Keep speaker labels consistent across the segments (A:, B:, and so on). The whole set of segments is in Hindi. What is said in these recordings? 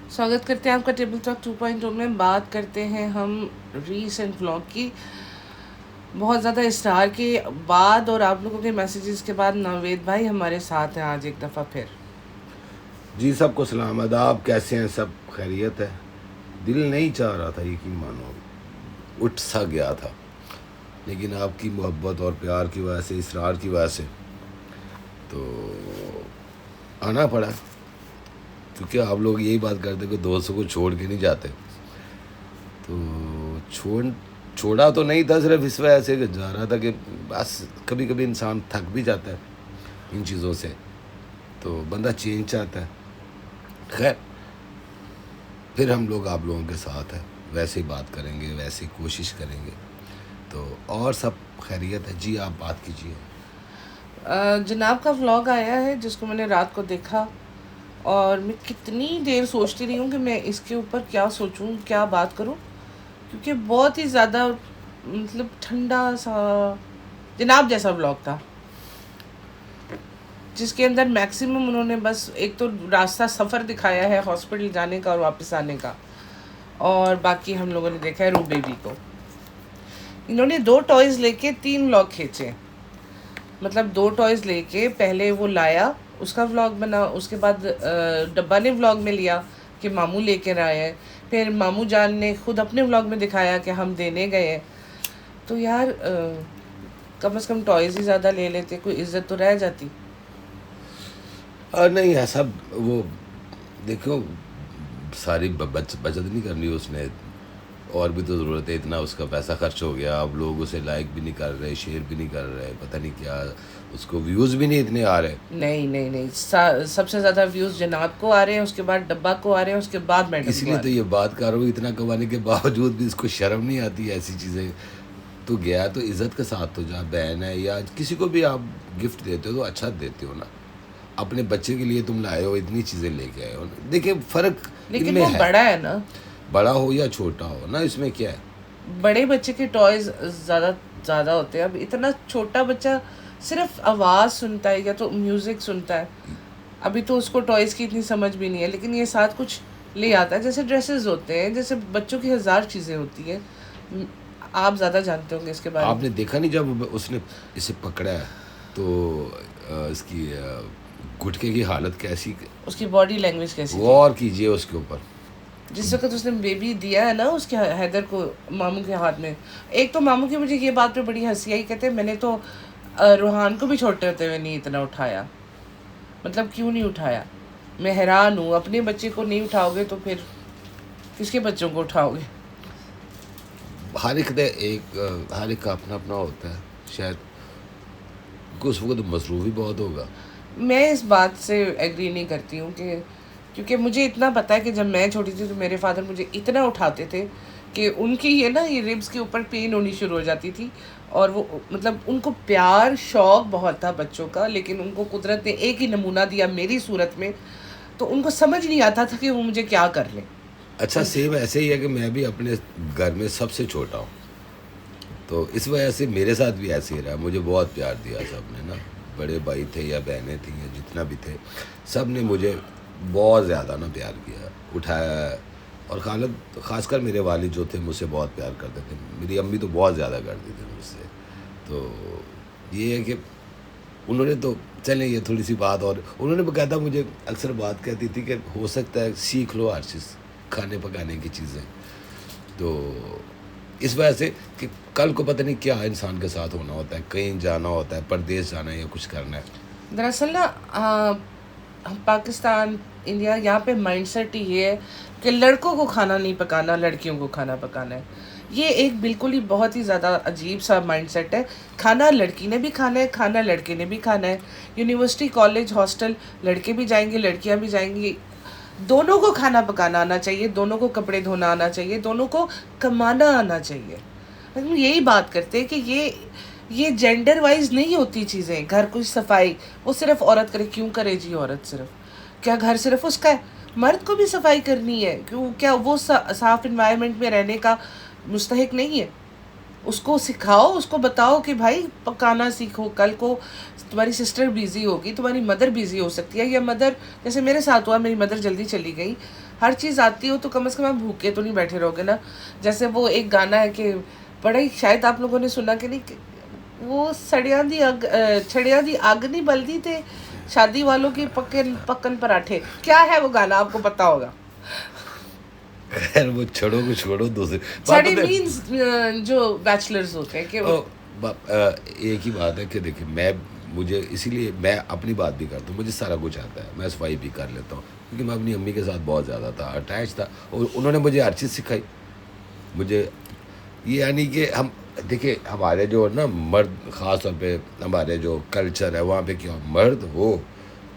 A: स्वागत करते हैं आपका टेबल टॉक 2.0 में। बात करते हैं हम रीसेंट व्लॉग की। बहुत ज़्यादा इसरार के बाद और आप लोगों के मैसेजेस के बाद नावेद भाई हमारे साथ हैं आज एक दफ़ा फिर।
B: जी सबको सलाम आदाब, कैसे हैं सब? खैरियत है। दिल नहीं चाह रहा था, यकीन मानो, उठ सा गया था, लेकिन आपकी मोहब्बत और प्यार की वजह से, इसरार की वजह से तो आना पड़ा। क्योंकि आप लोग यही बात करते कि दोस्तों को छोड़ के नहीं जाते, तो छोड़ा तो नहीं था, सिर्फ इस वजह से कि जा रहा था कि बस कभी कभी इंसान थक भी जाता है इन चीज़ों से, तो बंदा चेंज चाहता है। खैर, फिर हम लोग आप लोगों के साथ हैं, वैसे ही बात करेंगे, वैसे ही कोशिश करेंगे, तो और सब खैरियत है। जी आप बात कीजिए।
A: जनाब का व्लॉग आया है जिसको मैंने रात को देखा और मैं कितनी देर सोचती रही हूँ कि मैं इसके ऊपर क्या सोचूं, क्या बात करूं, क्योंकि बहुत ही ज़्यादा मतलब ठंडा सा जनाब जैसा व्लॉग था, जिसके अंदर मैक्सिमम उन्होंने बस एक तो रास्ता सफ़र दिखाया है हॉस्पिटल जाने का और वापस आने का, और बाकी हम लोगों ने देखा है रू बेबी को। इन्होंने 2 टॉयज़ लेके 3 व्लॉग खींचे। मतलब 2 टॉयज़ लेके पहले वो लाया, उसका व्लॉग बना, उसके बाद डब्बा ने व्लॉग में लिया कि मामू लेकर आए हैं, फिर मामू जान ने खुद अपने व्लॉग में दिखाया कि हम देने गए हैं। तो यार कम से कम टॉयज़ ही ज़्यादा ले लेते, कोई इज्जत तो रह जाती।
B: नहीं ऐसा, वो देखो, सारी बचत नहीं करनी उसने, और भी तो ज़रूरत है। इतना उसका पैसा खर्च हो गया, अब लोग उसे लाइक भी नहीं कर रहे, शेयर भी नहीं कर रहे, पता नहीं क्या, उसको व्यूज़ भी नहीं इतने आ रहे।
A: नहीं नहीं नहीं, सबसे ज़्यादा व्यूज़ जनाब को आ रहे हैं, उसके बाद डब्बा को आ रहे हैं, उसके बाद मैडम को
B: इसीलिए
A: आ
B: तो
A: रहे
B: ये बात कर रहा हूँ, इतना कमाने के बावजूद भी इसको शर्म नहीं आती ऐसी चीज़ें। तो गया तो इज़्ज़त के साथ तो जा, बहन है या किसी को भी आप गिफ्ट देते हो तो अच्छा देते हो ना। अपने बच्चे के लिए तुम लाए हो, इतनी चीज़ें लेके आए हो ना, देखिए फ़र्क
A: हैं। लेकिन
B: इनमें
A: वो
B: है।
A: बड़ा है ना,
B: बड़ा हो या छोटा हो ना, इसमें क्या है।
A: बड़े बच्चे के टॉयज़ ज़्यादा ज़्यादा होते हैं। अब इतना छोटा बच्चा सिर्फ आवाज़ सुनता है या तो म्यूज़िक सुनता है, अभी तो उसको टॉयज़ की इतनी समझ भी नहीं है, लेकिन ये साथ कुछ ले आता है, जैसे ड्रेसेस होते हैं, जैसे बच्चों की 1000 चीज़ें होती हैं। आप ज़्यादा जानते होंगे इसके बारे में।
B: आपने देखा नहीं जब उसने इसे पकड़ा है तो इसकी गुटके की हालत कैसी,
A: उसकी बॉडी लैंग्वेज कैसी थी।
B: गौर कीजिए उसके ऊपर।
A: जिस वक्त उसने बेबी दिया है ना उसके हैदर को मामू के हाथ में, एक तो मामू की मुझे ये बात पे बड़ी हंसी आई, कहते हैं मैंने तो रूहान को भी छोटे होते हुए नहीं इतना उठाया। मतलब क्यों नहीं उठाया? मैं हैरान हूँ, अपने बच्चे को नहीं उठाओगे तो फिर किसके बच्चों को उठाओगे?
B: हर एक हर एक का अपना अपना होता है, शायद उस वक्त मसरूफ़ भी बहुत होगा।
A: मैं इस बात से एग्री नहीं करती हूँ कि, क्योंकि मुझे इतना पता है कि जब मैं छोटी थी तो मेरे फादर मुझे इतना उठाते थे कि उनकी ये रिब्स के ऊपर पेन होनी शुरू हो जाती थी। और वो मतलब उनको प्यार शौक़ बहुत था बच्चों का, लेकिन उनको कुदरत ने एक ही नमूना दिया मेरी सूरत में, तो उनको समझ नहीं आता था कि वो मुझे क्या कर लें।
B: अच्छा, सेम ऐसे ही है कि मैं भी अपने घर में सबसे छोटा हूँ, तो इस वजह से मेरे साथ भी ऐसे ही रहा। मुझे बहुत प्यार दिया सब ने ना, बड़े भाई थे या बहनें थी या जितना भी थे, सब ने मुझे बहुत ज़्यादा ना प्यार किया, उठाया। और ख़ासकर मेरे वालिद जो थे मुझसे बहुत प्यार करते थे, मेरी अम्मी तो बहुत ज़्यादा करती थी मुझसे। तो ये है कि उन्होंने तो, चलें ये थोड़ी सी बात, और उन्होंने बकायदा मुझे अक्सर बात कहती थी कि हो सकता है सीख लो हर चीज़, खाने पकाने की चीज़ें। तो इस वजह से कि कल को पता नहीं क्या इंसान के साथ होना होता है, कहीं जाना होता है, परदेश जाना है या कुछ करना है।
A: दरअसल ना हम पाकिस्तान इंडिया यहाँ पे माइंडसेट ही ये है कि लड़कों को खाना नहीं पकाना, लड़कियों को खाना पकाना है। ये एक बिल्कुल ही बहुत ही ज़्यादा अजीब सा माइंडसेट है। खाना लड़की ने भी खाना है, खाना लड़के ने भी खाना है। यूनिवर्सिटी कॉलेज हॉस्टल लड़के भी जाएंगे, लड़कियाँ भी जाएंगी, दोनों को खाना पकाना आना चाहिए, दोनों को कपड़े धोना आना चाहिए, दोनों को कमाना आना चाहिए। हम यही बात करते हैं कि ये जेंडर वाइज नहीं होती चीज़ें। घर की सफाई वो सिर्फ औरत करे, क्यों करे जी औरत सिर्फ? क्या घर सिर्फ उसका है? मर्द को भी सफाई करनी है, क्यों? क्या वो साफ इन्वायरमेंट में रहने का मुस्तहिक नहीं है? उसको सिखाओ, उसको बताओ कि भाई पकाना सीखो। कल को तुम्हारी सिस्टर बिज़ी होगी, तुम्हारी मदर बिज़ी हो सकती है, या मदर, जैसे मेरे साथ हुआ, मेरी मदर जल्दी चली गई हर चीज़ आती हो तो कम से कम आप भूखे तो नहीं बैठे रहोगे ना। जैसे वो एक गाना है कि बड़ा ही, शायद आप लोगों ने सुना कि नहीं, वो छड़ियां दी आग नहीं बलदी थे शादी वालों की पकन पकन पराठे, क्या है वो गाना, आपको पता होगा।
B: खैर वो छोड़ो दूसरी बात
A: छड़ी
B: पता है।
A: मीन्स जो बैचलर्स होते हैं कि
B: ओ, एक ही बात है कि देखिए मुझे इसीलिए मैं अपनी बात भी करता हूँ, मुझे सारा कुछ आता है, मैं सफाई भी कर लेता हूँ क्योंकि मैं अपनी अम्मी के साथ बहुत ज़्यादा था अटैच था और उन्होंने मुझे हर चीज़ सिखाई। मुझे ये यानी कि हम देखिए हमारे जो ना मर्द, ख़ास तौर पे हमारे जो कल्चर है वहाँ पे क्या मर्द हो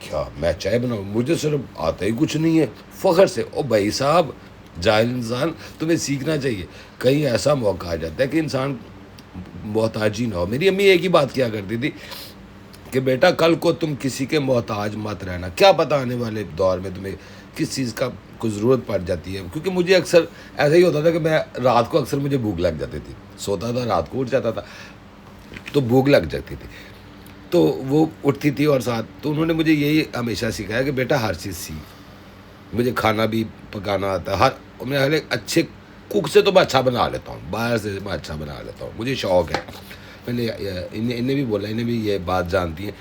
B: क्या मैं चाय बनाऊँ, मुझे सिर्फ आता ही कुछ नहीं है फ़ख्र से। ओ भाई साहब जाहिल इंसान, तुम्हें सीखना चाहिए। कहीं ऐसा मौका आ जाता है कि इंसान मोहताज ही ना हो। मेरी अम्मी एक ही बात किया करती थी कि बेटा कल को तुम किसी के मोहताज मत रहना, क्या पता आने वाले दौर में तुम्हें किस चीज़ का कुछ ज़रूरत पड़ जाती है। क्योंकि मुझे अक्सर ऐसा ही होता था कि मैं रात को अक्सर मुझे भूख लग जाती थी, सोता था रात को उठ जाता था तो भूख लग जाती थी, तो वो उठती थी और साथ, तो उन्होंने मुझे यही हमेशा सिखाया कि बेटा हर चीज़ सीख। मुझे खाना भी पकाना आता है, मैं हर एक अच्छे कुक से तो मैं अच्छा बना लेता हूँ, बाहर से मैं अच्छा बना लेता हूँ, मुझे शौक़ है। मैंने इन्हें भी बोला, इन्हें भी ये बात जानती है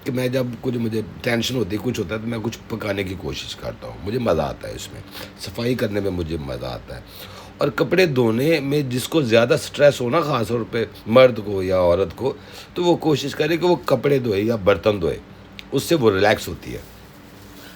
B: कि मैं जब कुछ मुझे टेंशन होती है, कुछ होता है तो मैं कुछ पकाने की कोशिश करता हूँ, मुझे मज़ा आता है इसमें, सफाई करने में मुझे मज़ा आता है। और कपड़े धोने में जिसको ज़्यादा स्ट्रेस हो ना, ख़ास तौर पे मर्द को या औरत को, तो वो कोशिश करे कि वो कपड़े धोए या बर्तन धोए, उससे वो रिलैक्स होती है।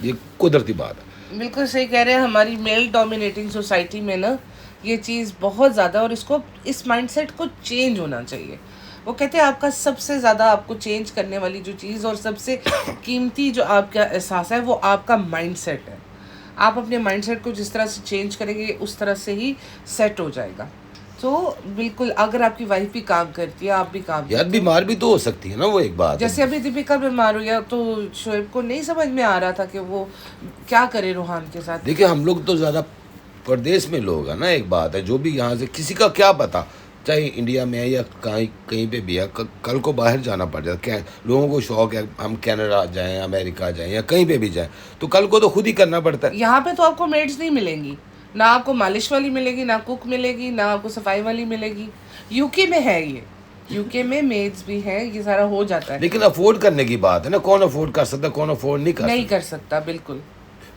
B: ये कुदरती बात है।
A: बिल्कुल सही कह रहे हैं। हमारी मेल डोमिनेटिंग सोसाइटी में ना ये चीज़ बहुत ज़्यादा, और इसको, इस माइंडसेट को चेंज होना चाहिए। वो कहते हैं आपका सबसे ज़्यादा आपको चेंज करने वाली जो चीज़ और सबसे कीमती जो आपका एहसास है वो आपका माइंडसेट है। आप अपने माइंडसेट को जिस तरह से चेंज करेंगे उस तरह से ही सेट हो जाएगा। तो बिल्कुल, अगर आपकी वाइफ भी काम करती है, आप भी काम
B: यार
A: करते हो,
B: बीमार भी तो हो सकती है ना, वो एक बात
A: जैसे
B: है।
A: अभी दीपिका बीमार हुई है तो शोएब को नहीं समझ में आ रहा था कि वो क्या करे रूहान के साथ।
B: देखिए हम लोग तो ज़्यादा प्रदेश में लोग हैं ना, एक बात है, जो भी यहाँ से किसी का क्या पता, चाहे इंडिया में है या कहीं कहीं पे भी है, कल को बाहर जाना पड़ जाए। क्या लोगों को शौक है हम कनाडा जाएं, अमेरिका जाएं या कहीं पे भी जाएं, तो कल को तो खुद ही करना पड़ता है।
A: यहाँ पे तो आपको मेड्स नहीं मिलेंगी, ना आपको मालिश वाली मिलेगी, ना कुक मिलेगी, ना आपको सफाई वाली मिलेगी। यूके में है ये, यूके में मेड्स भी हैं, ये सारा हो जाता है।
B: लेकिन अफोर्ड करने की बात है ना, कौन अफोर्ड कर सकता है, कौन अफोर्ड नहीं कर
A: नहीं
B: सकता।
A: कर सकता, बिल्कुल।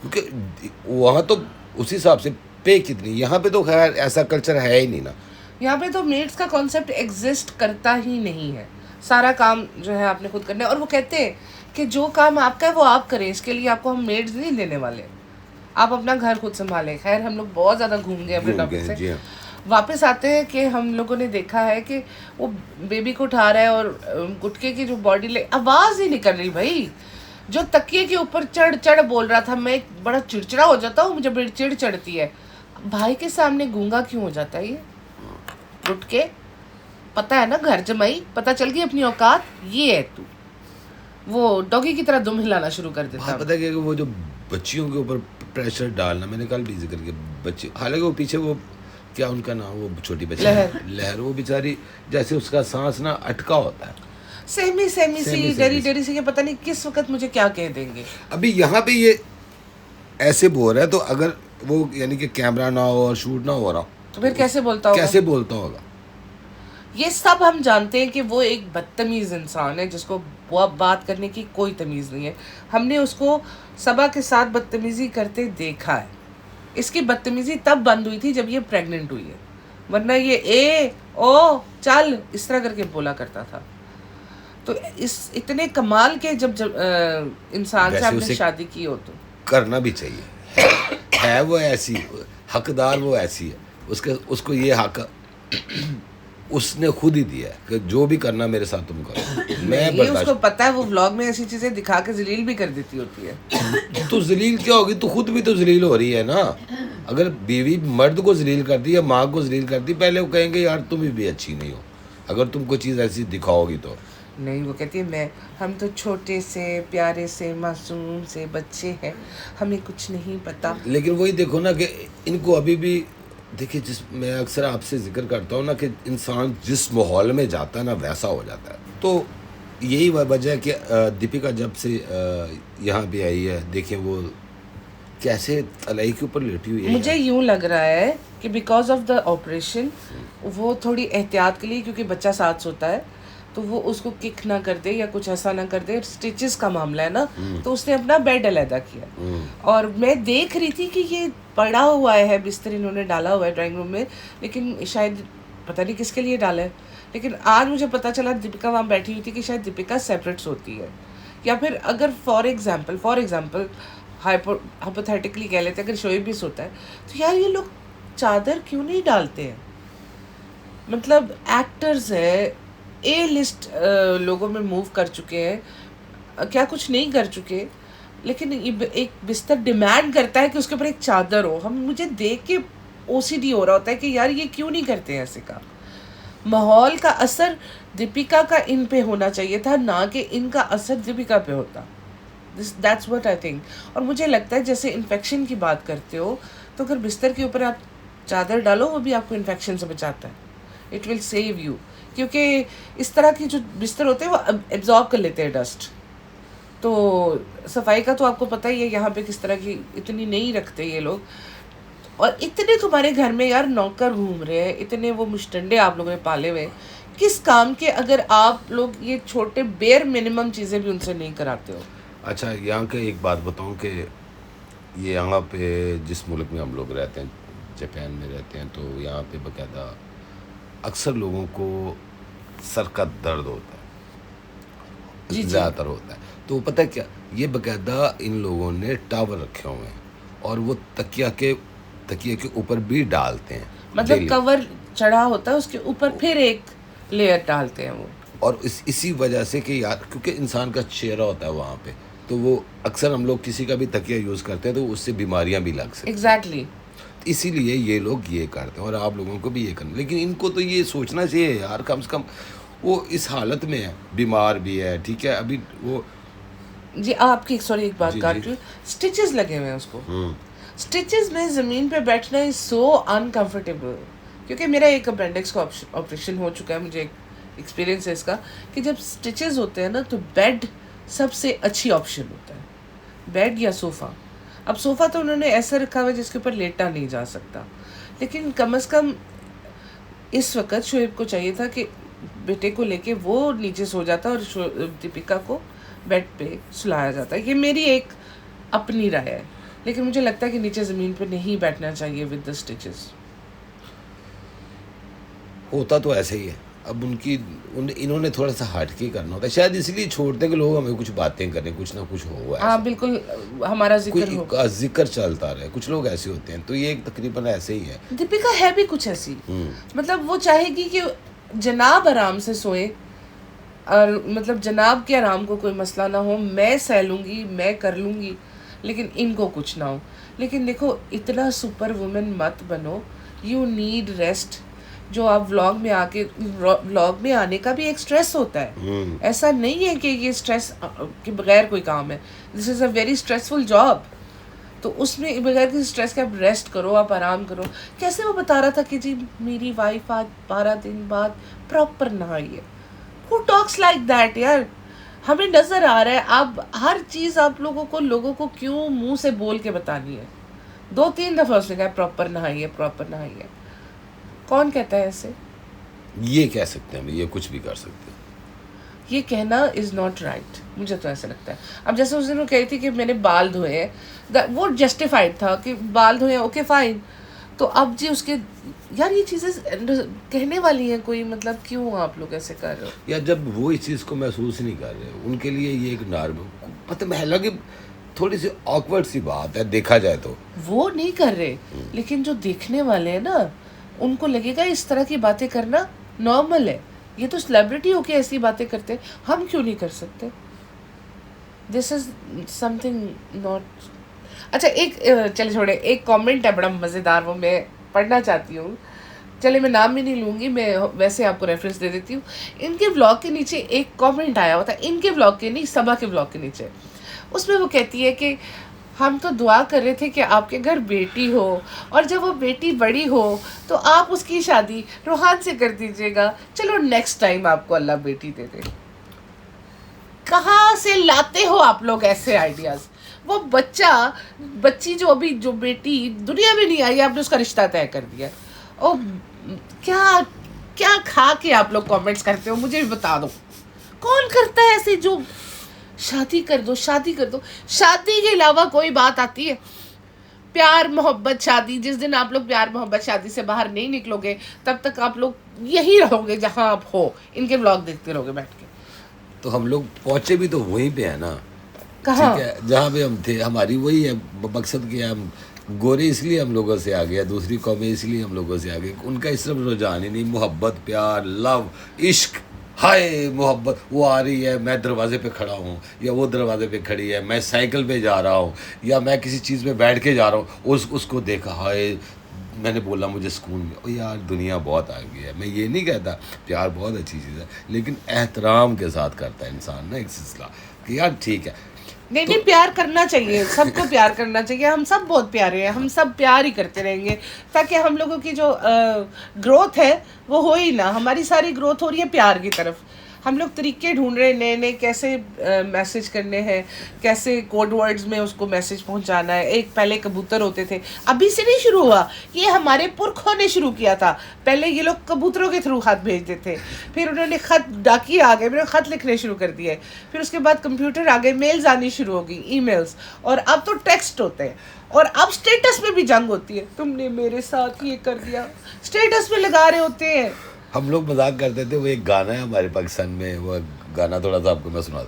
B: क्योंकि वहाँ तो उस हिसाब से पे कितनी, यहाँ पे तो खैर ऐसा कल्चर है ही नहीं ना।
A: यहाँ पे तो मेड्स का कॉन्सेप्ट एग्जिस्ट करता ही नहीं है। सारा काम जो है आपने खुद करना है, और वो कहते हैं कि जो काम आपका है वो आप करें, इसके लिए आपको हम मेड्स नहीं देने वाले, आप अपना घर खुद संभालें। खैर हम लोग बहुत ज़्यादा घूम गए अपने टॉपिक
B: जी
A: से।
B: हाँ।
A: वापस आते हैं कि हम लोगों ने देखा है कि वो बेबी को उठा रहा है और गुटके की जो बॉडी ले, आवाज़ ही निकल रही भाई। जो तकिए के ऊपर चढ़ चढ़ बोल रहा था, मैं बड़ा चिड़चिड़ा हो जाता हूँ, मुझे बड़ी चिड़ चढ़ती है। भाई के सामने गूंगा क्यों हो जाता है ये उठ के? पता है ना, घर जमाई, पता चल गई अपनी औकात, ये है तू। वो डॉगी की तरह दुम हिलाना शुरू कर देता है।
B: पता है कि वो जो बच्चियों के ऊपर प्रेशर डालना, मैंने कल भी जिक्र किया, बच्ची, हालांकि वो पीछे वो क्या उनका नाम, वो छोटी बच्ची लहर, वो बेचारी जैसे उसका सांस ना अटका होता है,
A: सेमी सी डरी डरी सी, पता नहीं किस वक्त मुझे क्या कह देंगे।
B: अभी यहाँ पे ये ऐसे बोल रहा है, तो अगर वो यानी कि कैमरा ना हो और शूट ना हो रहा
A: तो फिर कैसे बोलता होगा?
B: कैसे बोलता होगा?
A: ये सब हम जानते हैं कि वो एक बदतमीज़ इंसान है जिसको बात करने की कोई तमीज़ नहीं है। हमने उसको सबा के साथ बदतमीज़ी करते देखा है। इसकी बदतमीज़ी तब बंद हुई थी जब ये प्रेग्नेंट हुई है, वरना ये ए ओ चल इस तरह करके बोला करता था। तो इस इतने कमाल के जब इंसान से आपने शादी की हो तो
B: करना भी चाहिए। है वो ऐसी, हकदार वो ऐसी है, उसको ये हक उसने खुद ही दिया है कि जो भी करना मेरे साथ तुम करो। मैं
A: ये उसको पता है, वो व्लॉग में ऐसी चीजें दिखा के जलील भी कर देती होती है।
B: तो जलील क्या होगी, तू खुद भी तो जलील हो रही है ना। अगर बीवी मर्द को जलील करती या माँ को जलील करती, पहले वो कहेंगे यार तुम भी अच्छी नहीं हो, अगर तुम कोई चीज़ ऐसी दिखाओगी तो।
A: नहीं, वो कहती है हम तो छोटे से प्यारे से मासूम से बच्चे हैं, हमें कुछ नहीं पता।
B: लेकिन वही देखो ना कि इनको अभी भी देखिए, मैं अक्सर आपसे जिक्र करता हूँ ना कि इंसान जिस माहौल में जाता है ना वैसा हो जाता है। तो यही वजह है कि दीपिका जब से यहाँ पे आई है, देखिए वो कैसे तलाई के ऊपर लेटी हुई है
A: मुझे
B: यार?
A: यूं लग रहा है कि बिकॉज ऑफ द ऑपरेशन वो थोड़ी एहतियात के लिए, क्योंकि बच्चा साथ सोता है, तो वो उसको किक ना कर दे या कुछ ऐसा ना कर दे, स्टिचेस का मामला है ना, तो उसने अपना बेड अलहदा किया। और मैं देख रही थी कि ये पड़ा हुआ है बिस्तर, इन्होंने डाला हुआ है ड्राइंग रूम में, लेकिन शायद पता नहीं किसके लिए डाला है। लेकिन आज मुझे पता चला, दीपिका वहाँ बैठी हुई थी, कि शायद दीपिका सेपरेट सोती है, या फिर अगर फॉर एग्जाम्पल हाइपोथेटिकली कह लेते हैं, अगर शोएब भी सोता है, तो यार ये लोग चादर क्यों नहीं डालते हैं? मतलब एक्टर्स है, ए लिस्ट लोगों में मूव कर चुके हैं, क्या कुछ नहीं कर चुके, लेकिन एक बिस्तर डिमांड करता है कि उसके ऊपर एक चादर हो। मुझे देख के ओसीडी हो रहा होता है कि यार ये क्यों नहीं करते हैं ऐसे का। माहौल का असर दीपिका का इन पे होना चाहिए था, ना कि इनका असर दीपिका पे होता। That's what I think. और मुझे लगता है जैसे इन्फेक्शन की बात करते हो, तो अगर बिस्तर के ऊपर आप चादर डालो, वो भी आपको इन्फेक्शन से बचाता है। इट विल सेव यू, क्योंकि इस तरह की जो बिस्तर होते हैं वो एब्जॉर्ब कर लेते हैं डस्ट। तो सफाई का तो आपको पता ही है यहाँ पे किस तरह की इतनी नहीं रखते ये लोग। और इतने तुम्हारे घर में यार नौकर घूम रहे हैं, इतने वो मुश्तंडे आप लोगों ने पाले हुए, किस काम के, अगर आप लोग ये छोटे बेयर मिनिमम चीज़ें भी उनसे नहीं कराते हो।
B: अच्छा, यहाँ के एक बात बताऊँ कि ये यहाँ पे जिस मुल्क में हम लोग रहते हैं, जापान में रहते हैं, तो यहाँ पे बाकायदा अक्सर लोगों को सर का दर्द होता है, ज़्यादातर होता है। तो पता है क्या, ये बाकायदा इन लोगों ने टावर रखे हुए हैं, और वो तकिया के ऊपर भी डालते हैं,
A: मतलब कवर चढ़ा होता है, उसके ऊपर फिर एक लेयर डालते हैं वो।
B: और इसी वजह से कि यार, क्योंकि इंसान का चेहरा होता है वहाँ पे, तो वो अक्सर हम लोग किसी का भी तकिया यूज़ करते हैं तो उससे बीमारियाँ भी लग सकती हैं।
A: एग्जैक्टली।
B: इसीलिए ये लोग ये करते हैं, और आप लोगों को भी ये करना। लेकिन इनको तो ये सोचना चाहिए यार, कम से कम वो इस हालत में है, बीमार भी है, ठीक है, अभी वो
A: जी आपकी सॉरी एक बात काट रही हूँ, स्टिचेस लगे हुए हैं उसको। स्टिचेस में ज़मीन पे बैठना इज सो अनकंफर्टेबल, क्योंकि मेरा एक अपेंडिक्स का ऑपरेशन हो चुका है, मुझे एक एक्सपीरियंस है इसका, कि जब स्टिचेस होते हैं ना, तो बेड सबसे अच्छी ऑप्शन होता है, बेड या सोफ़ा। अब सोफ़ा तो उन्होंने ऐसा रखा हुआ है जिसके ऊपर लेटा नहीं जा सकता, लेकिन कम से कम इस वक्त शोएब को चाहिए था कि बेटे को लेके वो नीचे सो जाता और दीपिका को बेड पे सुलाया जाता। ये मेरी एक अपनी राय है, लेकिन मुझे लगता है कि नीचे ज़मीन पे नहीं बैठना चाहिए विद द स्टिचेस।
B: होता तो ऐसे ही है। अब इन्होंने थोड़ा सा हट के करना होता है, शायद इसलिए छोड़ते कि लोग हमें कुछ बातें करें, कुछ ना कुछ हो।
A: हाँ बिल्कुल, हमारा जिक्र हो,
B: कोई जिक्र चलता रहे। कुछ लोग ऐसे होते हैं, तो ये तकरीबन ऐसे ही है।
A: दीपिका है भी कुछ ऐसी, मतलब वो चाहेगी कि जनाब आराम से सोए, और मतलब जनाब के आराम को कोई मसला ना हो, मैं सह लूँगी, मैं कर लूँगी, लेकिन इनको कुछ ना हो। लेकिन देखो, इतना सुपर वुमेन मत बनो, यू नीड रेस्ट। जो आप व्लॉग में आने का भी एक स्ट्रेस होता है, ऐसा नहीं है कि ये स्ट्रेस के बगैर कोई काम है। This is a very stressful job, तो उसमें बगैर किसी स्ट्रेस के आप रेस्ट करो, आप आराम करो। कैसे वो बता रहा था कि जी मेरी वाइफ आज 12 दिन बाद प्रॉपर नहाई है। Who talks like that यार? हमें नज़र आ रहा है, आप हर चीज़ आप लोगों को क्यों मुंह से बोल के बतानी है? 2-3 दफ़ा उसने कहा प्रॉपर नहाई है, प्रॉपर नहाई है। कौन कहता है ऐसे?
B: ये कह सकते हैं, ये कुछ भी कर सकते हैं।
A: ये कहना इज़ नॉट राइट, मुझे तो ऐसा लगता है। अब जैसे उस दिन वो कह रही थी कि मैंने बाल धोए हैं, वो जस्टिफाइड था कि बाल धोए, ओके फाइन। तो अब जी उसके, यार ये चीज़ें कहने वाली हैं कोई, मतलब क्यों आप लोग ऐसे कर रहे हो?
B: या जब वो इस चीज़ को महसूस नहीं कर रहे, उनके लिए ये एक नॉर्मल, मतलब हालांकि थोड़ी सी ऑकवर्ड सी बात है देखा जाए तो।
A: वो नहीं कर रहे, लेकिन जो देखने वाले हैं ना, उनको लगेगा इस तरह की बातें करना नॉर्मल है। ये तो सेलिब्रिटी होके ऐसी बातें करते हैं, हम क्यों नहीं कर सकते? This is something not. अच्छा, एक चले छोड़े, एक कमेंट है बड़ा मज़ेदार, वो मैं पढ़ना चाहती हूँ। चले मैं नाम भी नहीं लूँगी, मैं वैसे आपको रेफरेंस दे देती हूँ। इनके ब्लॉग के नीचे एक कमेंट आया हुआ था, इनके ब्लॉग के नहीं, सबा के ब्लॉग के नीचे। उसमें वो कहती है कि हम तो दुआ कर रहे थे कि आपके घर बेटी हो, और जब वो बेटी बड़ी हो तो आप उसकी शादी रोहान से कर दीजिएगा। चलो नेक्स्ट टाइम आपको अल्लाह बेटी दे दे। कहाँ से लाते हो आप लोग ऐसे आइडियाज़? वो बच्ची जो अभी जो बेटी दुनिया में नहीं आई, आपने उसका रिश्ता तय कर दिया। ओ क्या क्या खा के आप लोग कमेंट्स करते हो, मुझे भी बता दो। कौन करता है ऐसे, जो शादी कर दो, शादी कर दो, शादी के अलावा कोई बात आती है? प्यार मोहब्बत शादी, जिस दिन आप लोग प्यार मोहब्बत शादी से बाहर नहीं निकलोगे तब तक आप लोग यही रहोगे जहां आप हो, इनके व्लॉग देखते रहोगे बैठ के।
B: तो हम लोग पहुंचे भी तो वहीं पे है ना,
A: कहाँ?
B: ठीक है, जहाँ पे हम थे। हमारी वही है मकसद, कि हम गोरे इसलिए हम लोगों से आ गया, दूसरी कौमें इसलिए हम लोगों से आ गए। उनका इस तरफ रुझान ही नहीं, मोहब्बत, प्यार, लव, इश्क, हाय मोहब्बत। वो आ रही है, मैं दरवाजे पे खड़ा हूँ, या वो दरवाजे पे खड़ी है, मैं साइकिल पे जा रहा हूँ, या मैं किसी चीज़ पे बैठ के जा रहा हूँ, उसको देखा, हाय मैंने बोला मुझे सुकून मिला। ओ यार दुनिया बहुत आगे है। मैं ये नहीं कहता प्यार बहुत अच्छी चीज़ है, लेकिन एहतराम के साथ करता है इंसान ना एक सिलसिला, कि यार ठीक है।
A: नहीं नहीं, प्यार करना चाहिए, सबको प्यार करना चाहिए। हम सब बहुत प्यारे हैं, हम सब प्यार ही करते रहेंगे, ताकि हम लोगों की जो ग्रोथ है वो हो ही ना। हमारी सारी ग्रोथ हो रही है प्यार की तरफ। हम लोग तरीके ढूंढ रहे हैं नए नए, कैसे मैसेज करने हैं, कैसे कोड वर्ड्स में उसको मैसेज पहुंचाना है। एक पहले कबूतर होते थे, अभी से नहीं शुरू हुआ, ये हमारे पुरखों ने शुरू किया था। पहले ये लोग कबूतरों के थ्रू खत भेजते थे, फिर उन्होंने खत, डाकिए आ गए, फिर खत लिखने शुरू कर दिए, फिर उसके बाद कंप्यूटर आ गए, मेल्स आनी शुरू हो गई, ईमेल्स, और अब तो टेक्स्ट होते हैं। और अब स्टेटस में भी जंग होती है, तुमने मेरे साथ ये कर दिया, स्टेटस में लगा रहे होते हैं।
B: हम लोग मजाक करते थे, वो एक गाना है हमारे पाकिस्तान में, वो गाना थोड़ा सा आपको मैं सुना,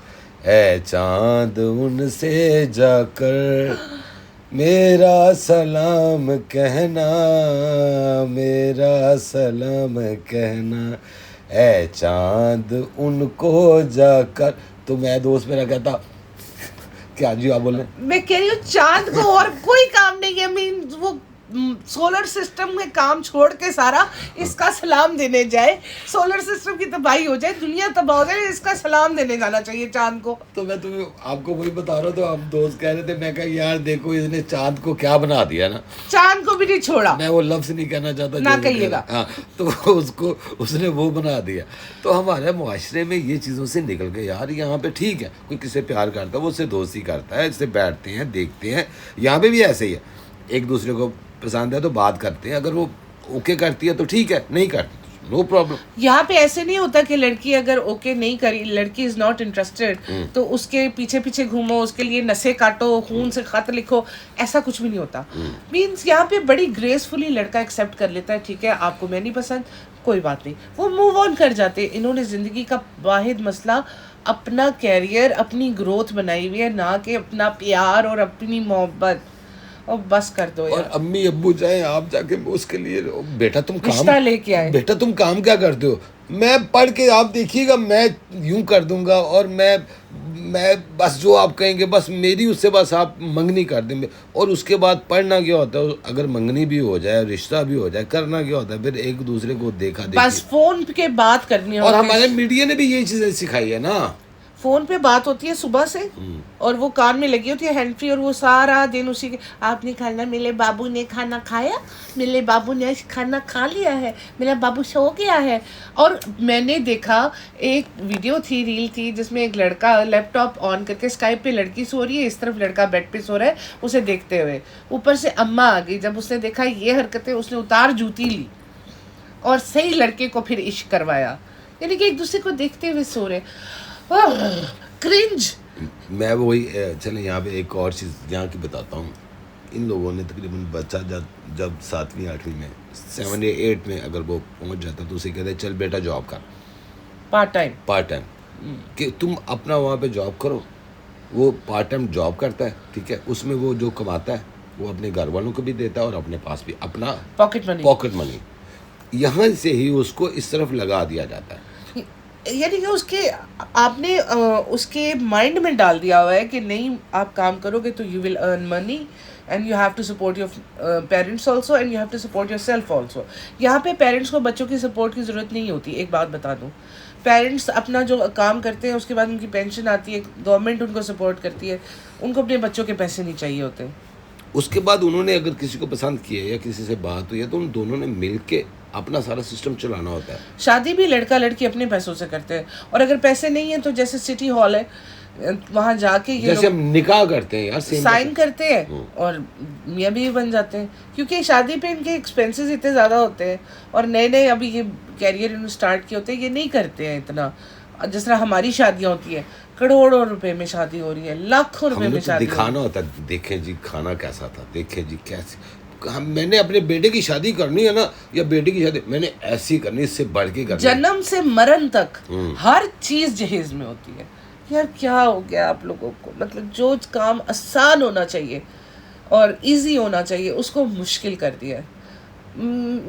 B: ऐ चांद उनसे जाकर मेरा सलाम कहना, मेरा सलाम कहना, ऐ चांद उनको जाकर। तो मैं दोस्त मेरा कहता, क्या जी आप बोल रहे हैं?
A: मैं कह रही हूँ चांद को और कोई काम नहीं है, मीन वो सोलर सिस्टम में काम छोड़ के सारा इसका सलाम देने जाए, सोलर सिस्टम की तबाही हो जाए, दुनिया तबाह हो जाए, इसका सलाम देने जाना चाहिए चांद को।
B: तो मैं तुम्हें आपको वही बता रहा हूँ, तो आप दोस्त कह रहे थे, मैं कहा यार देखो इसने चांद को क्या बना दिया ना,
A: चांद को भी नहीं छोड़ा।
B: मैं वो लफ्ज नहीं कहना चाहता,
A: ना कहिएगा।
B: हाँ, तो उसको उसने वो बना दिया। तो हमारे मुआशरे में ये चीज़ों से निकल गए यार। यहाँ पे ठीक है, कोई किसी प्यार करता है वो उससे दोस्ती करता है, इससे बैठते हैं, देखते हैं। यहाँ पे भी ऐसे ही है, एक दूसरे को पसंद है तो बात करते हैं, अगर वो ओके करती है तो ठीक है, नहीं करती तो नो प्रॉब्लम।
A: यहाँ पे ऐसे नहीं होता कि लड़की अगर ओके नहीं करी, लड़की इज नॉट इंटरेस्टेड, तो उसके पीछे पीछे घूमो, उसके लिए नसें काटो, खून से खत लिखो, ऐसा कुछ भी नहीं होता। मीन्स यहाँ पे बड़ी ग्रेसफुली लड़का एक्सेप्ट कर लेता है, ठीक है आपको मैं नहीं पसंद, कोई बात नहीं, वो मूव ऑन कर जाते। इन्होंने ज़िंदगी का वाहिद मसला अपना कैरियर, अपनी ग्रोथ बनाई हुई है, ना कि अपना प्यार और अपनी मोहब्बत। और बस कर दो यार।
B: और अम्मी अब्बू जाए, आप जाके उसके लिए, बेटा तुम काम
A: रिश्ता लेके आए,
B: बेटा तुम काम क्या करते हो, मैं पढ़ के आप देखिएगा, मैं यूं कर दूंगा, और मैं बस जो आप कहेंगे बस मेरी उससे बस आप मंगनी कर देंगे। और उसके बाद पढ़ना क्या होता है, अगर मंगनी भी हो जाए, रिश्ता भी हो जाए, करना क्या होता है, फिर एक दूसरे को देखा
A: बस फोन के बात करनी
B: और हमारे मीडिया ने भी यही चीजें सिखाई है ना।
A: फोन पे बात होती है सुबह से, और वो कान में लगी होती है हैंड फ्री, और वो सारा दिन उसी के, आपने खाना, मेरे बाबू ने खाना खाया, मेरे बाबू ने खाना खा लिया है, मेरा बाबू सो गया है। और मैंने देखा एक वीडियो थी, रील थी, जिसमें एक लड़का लैपटॉप ऑन करके स्काइप पे लड़की सो रही है, इस तरफ लड़का बेड पे सो रहा है उसे देखते हुए, ऊपर से अम्मा आ गई। जब उसने देखा ये हरकतें, उसने उतार जूती ली और सही लड़के को फिर इश्क करवाया, यानी कि एक दूसरे को देखते हुए सो रहे। क्रिंज।
B: मैं वही, चले यहाँ पे एक और चीज़ यहाँ की बताता हूँ। इन लोगों ने तकरीबन बच्चा जब 7वीं 8वीं में 7 या 8 में अगर वो पहुँच जाता तो उसे कहते चल बेटा जॉब कर, पार्ट टाइम, कि तुम अपना वहाँ पे जॉब करो। वो पार्ट टाइम जॉब करता है, ठीक है, उसमें वो जो कमाता है वो अपने घर वालों को भी देता है और अपने पास भी अपना पॉकेट मनी यहाँ से ही उसको इस तरफ लगा दिया जाता है।
A: यानी कि उसके आपने उसके माइंड में डाल दिया हुआ है कि नहीं आप काम करोगे तो you will earn money and you have to support your parents also and you have to support yourself also. यहाँ पे पेरेंट्स को बच्चों की सपोर्ट की ज़रूरत नहीं होती। एक बात बता दूँ, पेरेंट्स अपना जो काम करते हैं उसके बाद उनकी पेंशन आती है, गवर्नमेंट उनको सपोर्ट करती है, उनको अपने बच्चों के पैसे नहीं चाहिए होते।
B: उसके बाद उन्होंने अगर किसी को पसंद किया या किसी से बात हुई है तो उन दोनों ने मिल के अपना सारा सिस्टम चलाना होता है।
A: शादी भी लड़का लड़की अपने पैसों से करते हैं, और अगर पैसे नहीं हैं तो जैसे सिटी हॉल है, वहाँ जाके ये
B: जैसे हम निकाह करते हैं यार, सेम
A: साइन करते हैं और मियाँ बीवी बन जाते हैं, क्योंकि शादी पे इनके एक्सपेंसेस इतने ज़्यादा होते हैं और नए नए अभी ये कैरियर इन्होंने स्टार्ट किए होते हैं, ये नहीं करते हैं इतना। जिस तरह हमारी शादियाँ होती है, करोड़ों रुपए में शादी हो रही है, लाखों रुपए
B: हमने
A: में
B: तो
A: शादी
B: दिखाना होता है, देखें जी खाना कैसा था, देखें जी कैसे मैंने अपने बेटे की शादी करनी है ना, या बेटी की शादी मैंने ऐसी करनी, इससे बढ़ के करनी।
A: जन्म से मरण तक हर चीज जहेज में होती है। यार क्या हो गया आप लोगों को, मतलब जो काम आसान होना चाहिए और इजी होना चाहिए उसको मुश्किल कर दिया है।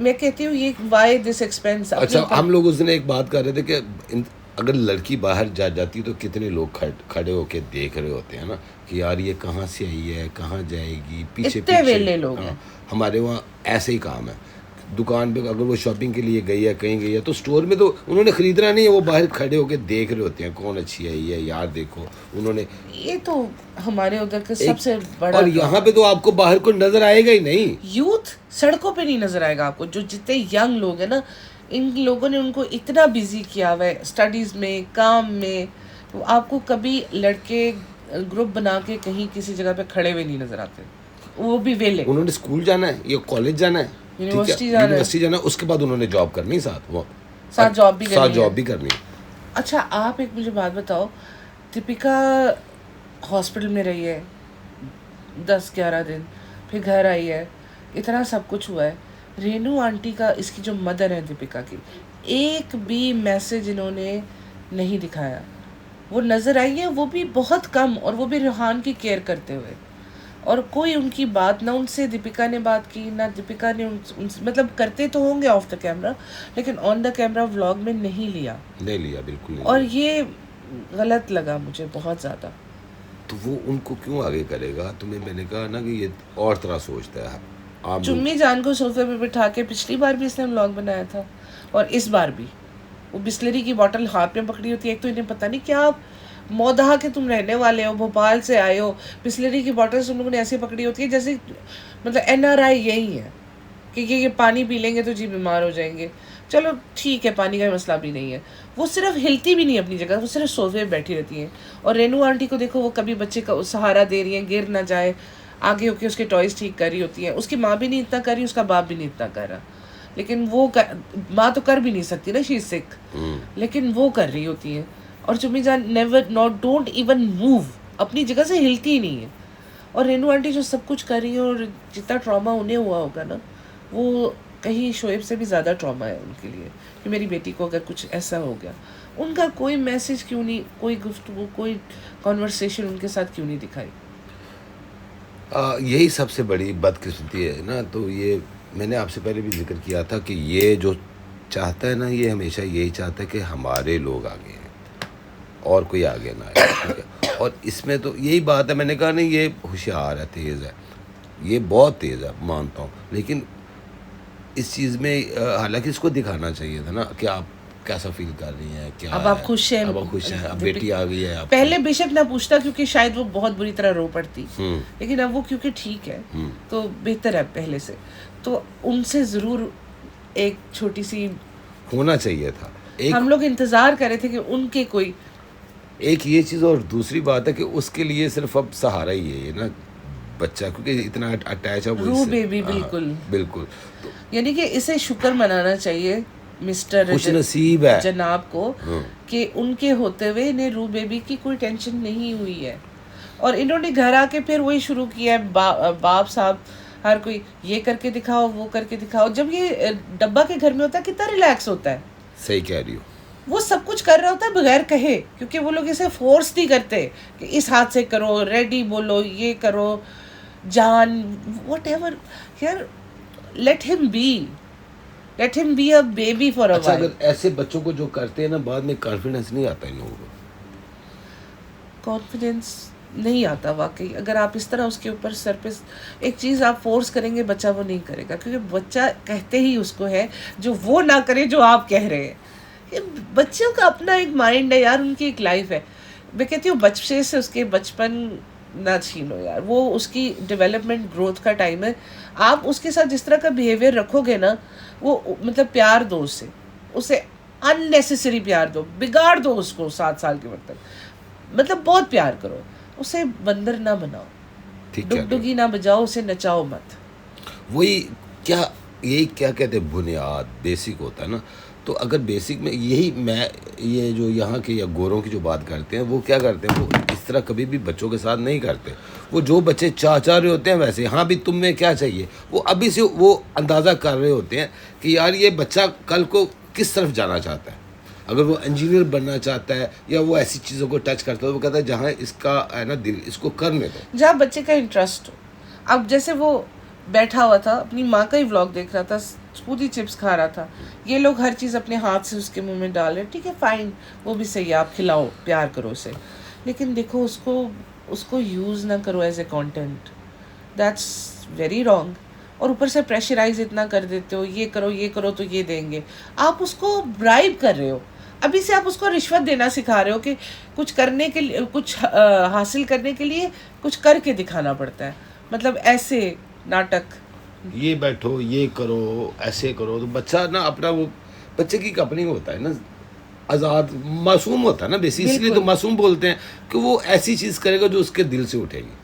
A: मैं कहती हूँ ये वाई दिस एक्सपेंस।
B: अच्छा, हम लोग उस दिन एक बात कर रहे थे कि अगर लड़की बाहर जाती तो कितने लोग खड़े होके देख रहे होते हैं ना कि यार ये कहाँ से आई है, कहाँ जाएगी, पीछे
A: इतने वेले लोग हैं।
B: हमारे वहाँ ऐसे ही काम है। दुकान पे अगर वो शॉपिंग के लिए गई है, कहीं गई है, तो स्टोर में तो उन्होंने खरीदना नहीं है, वो बाहर खड़े होके देख रहे होते हैं कौन अच्छी आई है यार, देखो उन्होंने।
A: ये तो हमारे उधर का सबसे बड़ा।
B: और यहाँ पे तो आपको बाहर को नजर आएगा ही नहीं,
A: यूथ सड़कों पे नहीं नजर आएगा आपको। जो जितने यंग लोग हैं ना, इन लोगों ने उनको इतना बिजी किया हुआ है स्टडीज में, काम में, तो आपको कभी लड़के ग्रुप बना के कहीं किसी जगह पे खड़े हुए नहीं नजर आते, वो भी वेले।
B: उन्होंने स्कूल जाना है या कॉलेज जाना है, यूनिवर्सिटी जाना है, उसके बाद उन्होंने जॉब करनी, साथ जॉब भी करनी।
A: अच्छा, आप एक मुझे बात बताओ, दीपिका हॉस्पिटल में रही है 10-11 दिन, फिर घर आई है, इतना सब कुछ हुआ है। रेनू आंटी का, इसकी जो मदर है दीपिका की, एक भी मैसेज इन्होंने नहीं दिखाया। वो नज़र आई है, वो भी बहुत कम, और वो भी रेहान की केयर करते हुए, और कोई उनकी बात ना, उनसे दीपिका ने बात की ना दीपिका ने उनसे, मतलब करते तो होंगे ऑफ द कैमरा, लेकिन ऑन द कैमरा व्लॉग में नहीं लिया बिल्कुल नहीं। और ये गलत लगा मुझे बहुत ज़्यादा।
B: तो वो उनको क्यों आगे करेगा? तुम्हें मैंने कहा ना कि ये और तरह सोचता है। आप
A: चुम्मी जान को सोफे पे बिठा के पिछली बार भी इसने व्लॉग बनाया था, और इस बार भी वो बिस्लरी की बोतल हाथ में पकड़ी होती है। एक तो इन्हें पता नहीं क्या मौदहा के तुम रहने वाले हो, भोपाल से आए हो, बिस्लरी की बोतल तुम लोगों ने ऐसे पकड़ी होती है जैसे मतलब NRI यही है कि ये पानी पी लेंगे तो जी बीमार हो जाएंगे। चलो ठीक है, पानी का मसला भी नहीं है। वो सिर्फ हिलती भी नहीं अपनी जगह, वो सिर्फ सोफे पे बैठी रहती हैं। और रेनू आंटी को देखो, वो कभी बच्चे का सहारा दे रही हैं, गिर ना जाए, आगे होके उसके टॉयज़ ठीक कर रही होती हैं। उसकी माँ भी नहीं इतना कर रही, उसका बाप भी नहीं इतना कर रहा, लेकिन वो माँ तो कर भी नहीं सकती ना, शी इज सिक, लेकिन वो कर रही होती है। और चुम्मी जान never not don't even move, अपनी जगह से हिलती ही नहीं है। और रेनू आंटी जो सब कुछ कर रही है, और जितना ट्रॉमा उन्हें हुआ होगा ना, वो कहीं शोएब से भी ज़्यादा ट्रॉमा है उनके लिए कि मेरी बेटी को अगर कुछ ऐसा हो गया। उनका कोई मैसेज क्यों नहीं, कोई गुफ्तगू, कोई कॉन्वर्सेशन उनके साथ क्यों नहीं दिखाई?
B: यही सबसे बड़ी बदकिस्मती है ना। तो ये मैंने आपसे पहले भी जिक्र किया था कि ये जो चाहता है ना, ये हमेशा यही चाहता है कि हमारे लोग आगे हैं और कोई आगे ना आए, ठीक है। और इसमें तो यही बात है, मैंने कहा नहीं ये होशियार है, तेज़ है, ये बहुत तेज़ है, मानता हूँ, लेकिन इस चीज़ में हालांकि इसको दिखाना चाहिए था ना कि आप कैसा फील कर रही हैं, क्या
A: अब आप खुश हैं,
B: अब खुश हैं, अब बेटी आ गई है आपकी।
A: पहले बेशक ना पूछता, क्योंकि शायद वो बहुत बुरी तरह रो पड़ती, लेकिन अब वो क्योंकि ठीक है तो बेहतर है पहले से। तो उनसे ज़रूर एक छोटी सी
B: होना चाहिए था।
A: हम लोग इंतज़ार कर रहे थे कि उनके कोई
B: एक ये चीज़, और दूसरी बात है कि उसके लिए सिर्फ अब सहारा ही है ये ना बच्चा, क्योंकि इतना अटैच है वो
A: बेबी। बिल्कुल
B: तो
A: यानी कि इसे शुक्र मनाना चाहिए मिस्टर
B: खुशनसीब है
A: जनाब को कि उनके होते हुए इन्हें रू बेबी की कोई टेंशन नहीं हुई है। और इन्होंने घर आके फिर वही शुरू किया है, बाप साहब हर कोई ये करके दिखाओ, वो करके दिखाओ। जब ये डब्बा के घर में होता है कितना रिलैक्स होता है।
B: सही कह रही हो।
A: वो सब कुछ कर रहा होता है बगैर कहे, क्योंकि वो लोग इसे फोर्स नहीं करते कि इस हाथ से करो, रेडी बोलो, ये करो, जान व्हाटएवर। यार let him be a baby for a while.
B: अगर ऐसे बच्चों को जो करते हैं ना, बाद में कॉन्फिडेंस नहीं आता इन लोगों को,
A: कॉन्फिडेंस नहीं आता वाकई। अगर आप इस तरह उसके ऊपर सर पे एक चीज़ आप फोर्स करेंगे, बच्चा वो नहीं करेगा, क्योंकि बच्चा कहते ही उसको है जो वो ना करे जो आप कह रहे हैं। ये बच्चों का अपना एक माइंड है यार, उनकी एक लाइफ है। मैं कहती हूँ बच्चे से उसके बचपन ना छीनो यार, वो उसकी डेवलपमेंट ग्रोथ का टाइम है। आप उसके साथ जिस तरह का बिहेवियर रखोगे ना, वो मतलब प्यार दो उसे अननेसेसरी प्यार दो, बिगाड़ दो उसको 7 साल के वक्त तक। मतलब बहुत प्यार करो, उसे बंदर ना बनाओ,
B: ठीक कह रहे हो।
A: डुगडुगी ना बजाओ, उसे नचाओ मत।
B: वही क्या, यही क्या कहते हैं, बुनियाद बेसिक होता है ना। तो अगर बेसिक में यही, मैं ये जो यहाँ के या गोरों की जो बात करते हैं, वो क्या करते हैं, वो इस तरह कभी भी बच्चों के साथ नहीं करते। वो जो बच्चे चाह रहे होते हैं वैसे, हाँ भी तुम्हें क्या चाहिए, वो अभी से वो अंदाज़ा कर रहे होते हैं कि यार ये बच्चा कल को किस तरफ जाना चाहता है। अगर वो इंजीनियर बनना चाहता है या वो ऐसी चीज़ों को टच करता है, वो कहता है जहाँ इसका है ना दिल, इसको करने दो,
A: जहाँ बच्चे का इंटरेस्ट हो। अब जैसे वो बैठा हुआ था, अपनी माँ का ही व्लॉग देख रहा था, स्पूदी चिप्स खा रहा था, ये लोग हर चीज़ अपने हाथ से उसके मुंह में डाल रहे, ठीक है फाइन, वो भी सही है, आप खिलाओ, प्यार करो उसे, लेकिन देखो उसको उसको यूज़ ना करो as a content, that's very wrong. और ऊपर से प्रेशराइज इतना कर देते हो, ये करो तो ये देंगे, आप उसको ब्राइब कर रहे हो। अभी से आप उसको रिश्वत देना सिखा रहे हो कि कुछ करने के लिए, कुछ हासिल करने के लिए कुछ करके दिखाना पड़ता है, मतलब ऐसे नाटक।
B: ये बैठो, ये करो, ऐसे करो, तो बच्चा ना अपना वो, बच्चे की अपनी होता है ना, आज़ाद मासूम होता है ना बेसिक, इसलिए तो
A: बिल्कुल
B: मासूम बोलते हैं कि वो ऐसी चीज़ करेगा जो उसके दिल से उठेगी।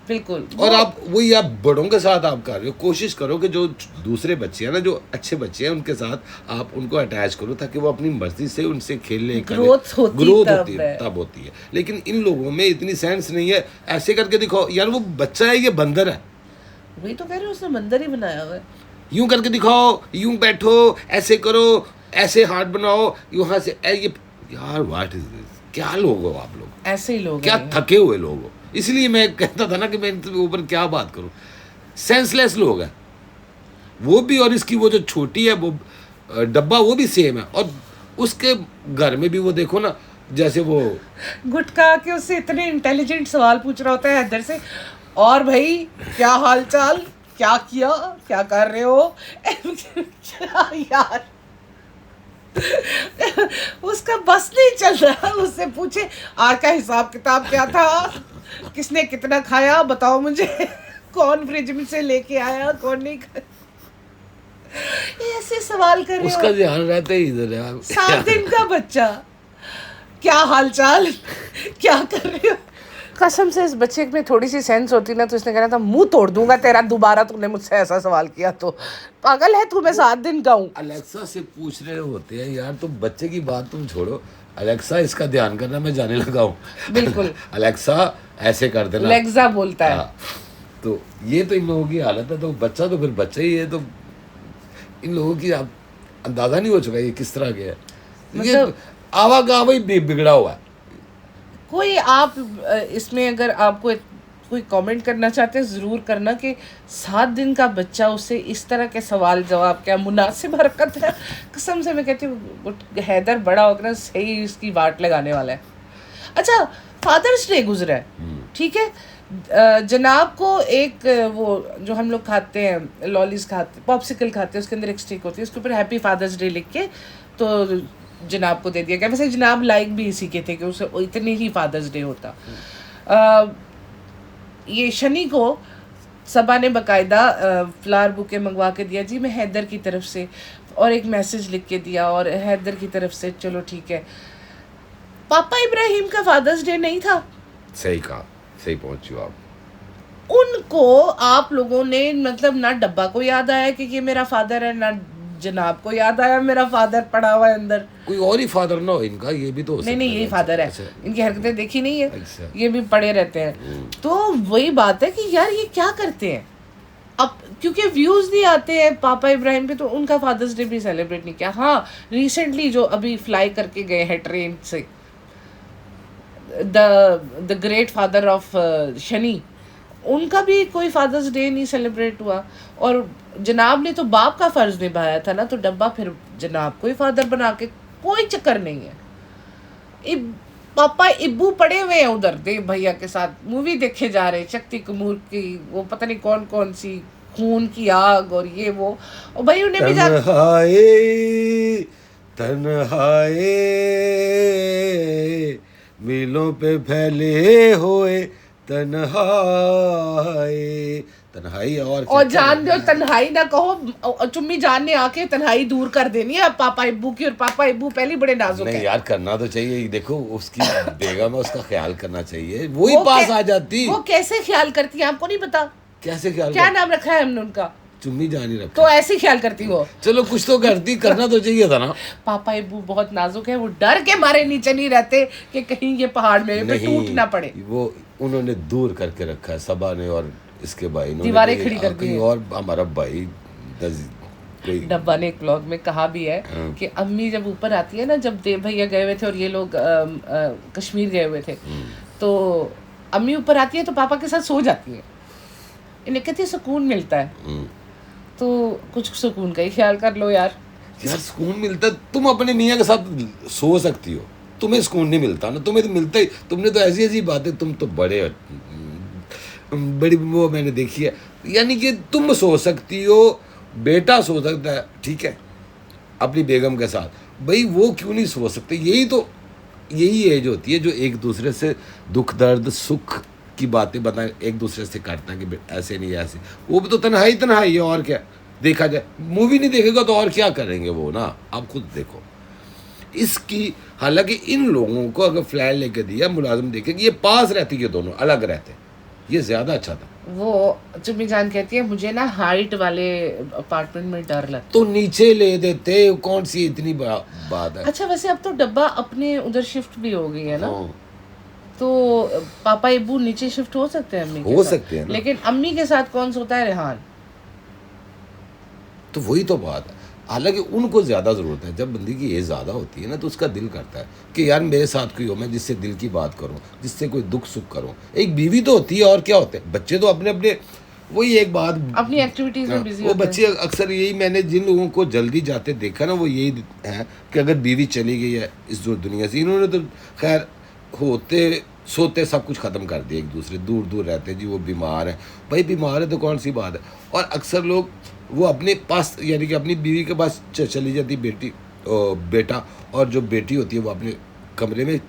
A: बिल्कुल।
B: और आप वही, आप बड़ों के साथ आप कर रहे हो, कोशिश करो कि जो दूसरे बच्चे हैं ना, जो अच्छे बच्चे हैं, उनके साथ आप उनको अटैच करो, ताकि वो अपनी मर्जी से उनसे खेलने का
A: ग्रोथ होती
B: है, तब होती है। लेकिन इन लोगों में इतनी सेंस नहीं है, ऐसे करके दिखाओ यार, वो बच्चा है, ये बंदर है,
A: वही तो कह रहे हो, उसने बंदर ही बनाया हुआ है।
B: यूं करके दिखाओ, यूं बैठो, ऐसे करो, ऐसे हाथ बनाओ, यहाँ से ये, यार व्हाट इज दिस, क्या लोग हो आप लोग,
A: ऐसे ही लोग
B: क्या
A: हैं।
B: थके हुए लोग हो। इसलिए मैं कहता था ना कि मैं इनके ऊपर क्या बात करूं, सेंसलेस लोग हैं वो भी, और इसकी वो जो छोटी है वो डब्बा, वो भी सेम है, और उसके घर में भी वो देखो ना, जैसे वो
A: गुटका के उससे इतने इंटेलिजेंट सवाल पूछ रहा होता है इधर से, और भाई क्या हाल चाल, क्या किया, क्या कर रहे हो क्या यार उसका बस नहीं चल रहा, उससे पूछे आज का हिसाब किताब क्या था, किसने कितना खाया बताओ मुझे, कौन फ्रिज में से लेके आया, कौन नहीं खाया, ये ऐसे सवाल कर रहे
B: उसका
A: हो।
B: ध्यान रहता ही इधर है।
A: 7 दिन का बच्चा, क्या हालचाल, क्या कर रहे हो। कसम से इस बच्चे में थोड़ी सी सेंस होती ना, तो इसने कहना था मुंह तोड़ दूंगा तेरा, दोबारा तूने मुझसे ऐसा सवाल किया तो। पागल है तू, मैं 7 दिन का हूँ।
B: अलेक्सा से पूछ रहे होते हैं यार, तुम बच्चे की बात तुम छोड़ो, अलेक्सा इसका ध्यान करना, मैं जाने लगा हूँ।
A: बिल्कुल
B: अलेक्सा ऐसे कर देना,
A: लेग्जा बोलता है।
B: हाँ। तो ये तो इन लोगों की हालत है, तो बच्चा तो फिर बच्चा ही है, तो इन लोगों की आप अंदाजा नहीं हो चुका ये किस तरह के है, ये
A: मतलब
B: आवागवाही बिगड़ा हुआ है।
A: कोई आप इसमें अगर आपको कोई कमेंट करना चाहते हैं ज़रूर करना कि 7 दिन का बच्चा, उससे इस तरह के सवाल जवाब, क्या मुनासिब हरकत है। कसम से मैं कहती हूँ हैदर बड़ा होकर ना सही इसकी वाट लगाने वाला है। अच्छा, फादर्स डे गुजरा है, ठीक है, जनाब को एक वो जो हम लोग खाते हैं लॉलीज खाते, पॉप्सिकल खाते हैं, उसके अंदर एक स्टिक होती है, उसके ऊपर हैप्पी फादर्स डे लिख के तो जनाब को दे दिया गया। वैसे जनाब लाइक भी इसी के थे कि उसे इतने ही फादर्स डे होता। ये शनि को सबा ने बाकायदा फ्लावर बुके मंगवा के दिया, जी मैं हैदर की तरफ से, और एक मैसेज लिख के दिया, और हैदर की तरफ से चलो ठीक है। पापा इब्राहिम का फादर्स डे नहीं था।
B: सही कहा, सही पहुंची आप।
A: उनको आप लोगों ने मतलब ना डब्बा को याद आया कि ये मेरा फादर है, ना जनाब को याद आया मेरा फादर पड़ा हुआ है अंदर।
B: कोई और ही फादर ना हो इनका, ये भी तो हो
A: नहीं नहीं, यही फादर है, इनकी हरकतें देखी नहीं है,
B: अच्छा।
A: ये भी पड़े रहते हैं। तो वही बात है कि यार ये क्या करते हैं अब, क्योंकि व्यूज नहीं आते हैं पापा इब्राहिम पे, तो उनका फादर्स डे भी सेलिब्रेट नहीं किया। हाँ, रिसेंटली जो अभी फ्लाई करके गए हैं ट्रेन से, the great father of Shani, उनका भी कोई फादर्स डे नहीं सेलिब्रेट हुआ। और जनाब ने तो बाप का फर्ज निभाया था ना, तो डब्बा फिर जनाब को ही फादर बना के, कोई चक्कर नहीं है। पापा इब्बू पड़े हुए हैं उधर देव भैया के साथ, मूवी देखे जा रहे, शक्ति कपूर की वो पता नहीं कौन कौन सी, खून की आग और ये वो, और भाई उन्हें भी
B: तन्हाए मीलों पे फैले हुए तन्हाए तन्हाई है और
A: और
B: क्या
A: जान दो,
B: करना है?
A: तन्हाई ना कहो, चुम्मी जान ने आके तन्हाई दूर कर देनी है पापा अब्बू की, और पापा अब्बू पहले ही बड़े नाजुक
B: नहीं
A: है।
B: यार, करना तो चाहिए। देखो उसकी बेगम है, उसका ख्याल करना चाहिए, वही
A: वो
B: पास
A: कै-
B: आ जाती।
A: वो कैसे ख्याल करती है आपको नहीं पता?
B: कैसे ख्याल
A: क्या
B: कर?
A: नाम रखा है हमने उनका?
B: चुम्मी जानी रखा।
A: तो ऐसे ही ख्याल करती वो।
B: चलो कुछ तो करती, करना तो चाहिए था ना।
A: पापा अब्बू बहुत नाजुक है, वो डर के मारे नीचे नहीं रहते कि कहीं ये पहाड़ में पे टूट ना पड़े।
B: वो उन्होंने दूर करके रखा है सबा ने और इसके भाई ने,
A: दीवारें खड़ी कर दी
B: कहीं
A: हैं।
B: और हमारा भाई कोई
A: डब्बा ने एक ब्लॉग में कहा भी है
B: हाँ।
A: कि अम्मी जब ऊपर आती है ना, जब देव भैया गए हुए थे और ये लोग कश्मीर गए हुए थे, तो अम्मी ऊपर आती है तो पापा के साथ सो जाती है। इन्हें कहती है सुकून मिलता है। तो कुछ सुकून का ही ख्याल कर लो यार।
B: यार सुकून मिलता है, तुम अपने मियाँ के साथ सो सकती हो, तुम्हें सुकून नहीं मिलता ना, तुम्हें तो मिलता ही। तुमने तो ऐसी ऐसी बातें, तुम तो बड़े बड़ी वो मैंने देखी है, यानी कि तुम सो सकती हो, बेटा सो सकता है, ठीक है, अपनी बेगम के साथ, भाई वो क्यों नहीं सो सकते? यही एज होती है जो एक दूसरे से दुख दर्द सुख की बातें बताएं, एक दूसरे से करता है कि ऐसे नहीं ऐसे। वो भी तो तन्हाई तन्हाई है, और क्या देखा जाए। मूवी नहीं देखेगा तो और क्या करेंगे वो ना, आप खुद देखो इसकी। हालांकि इन लोगों को अगर फ्लैट लेके दिया, मुलाजिम देखे कि ये पास रहती है, दोनों अलग रहते, ये ज्यादा अच्छा था।
A: वो चुम्मी जान कहती है मुझे ना हाइट वाले अपार्टमेंट में डर लगता।
B: तो नीचे ले देते, कौन सी इतनी बात है।
A: अच्छा वैसे अब तो डब्बा अपने उधर शिफ्ट भी हो गई है ना,
B: हाँ,
A: तो पापा अब्बू नीचे शिफ्ट हो सकते हैं अम्मी के
B: हो
A: साथ।
B: सकते हैं ना।
A: लेकिन अम्मी के साथ कौन सोता है? रेहान।
B: तो वही तो बात है। हालांकि उनको ज़्यादा ज़रूरत है, जब बंदी की एज ज़्यादा होती है ना, तो उसका दिल करता है कि यार मेरे साथ कोई हो, मैं जिससे दिल की बात करूं, जिससे कोई दुख सुख करूं। एक बीवी तो होती है, और क्या होते हैं बच्चे तो अपने अपने, वही एक बात,
A: अपनी एक्टिविटीज में बिजी
B: वो
A: होते
B: बच्चे अक्सर यही, मैंने जिन लोगों को जल्दी जाते देखा ना, वो यही है कि अगर बीवी चली गई है इस दुनिया से, इन्होंने तो खैर होते सोते सब कुछ ख़त्म कर दिया, एक दूसरे दूर दूर रहते हैं जी। वो बीमार है, भाई बीमार है तो कौन सी बात है। और अक्सर लोग वो अपने पास, यानी कि अपनी बीवी के पास चली जाती बेटा, और जो बेटी होती है वो अपने कमरे में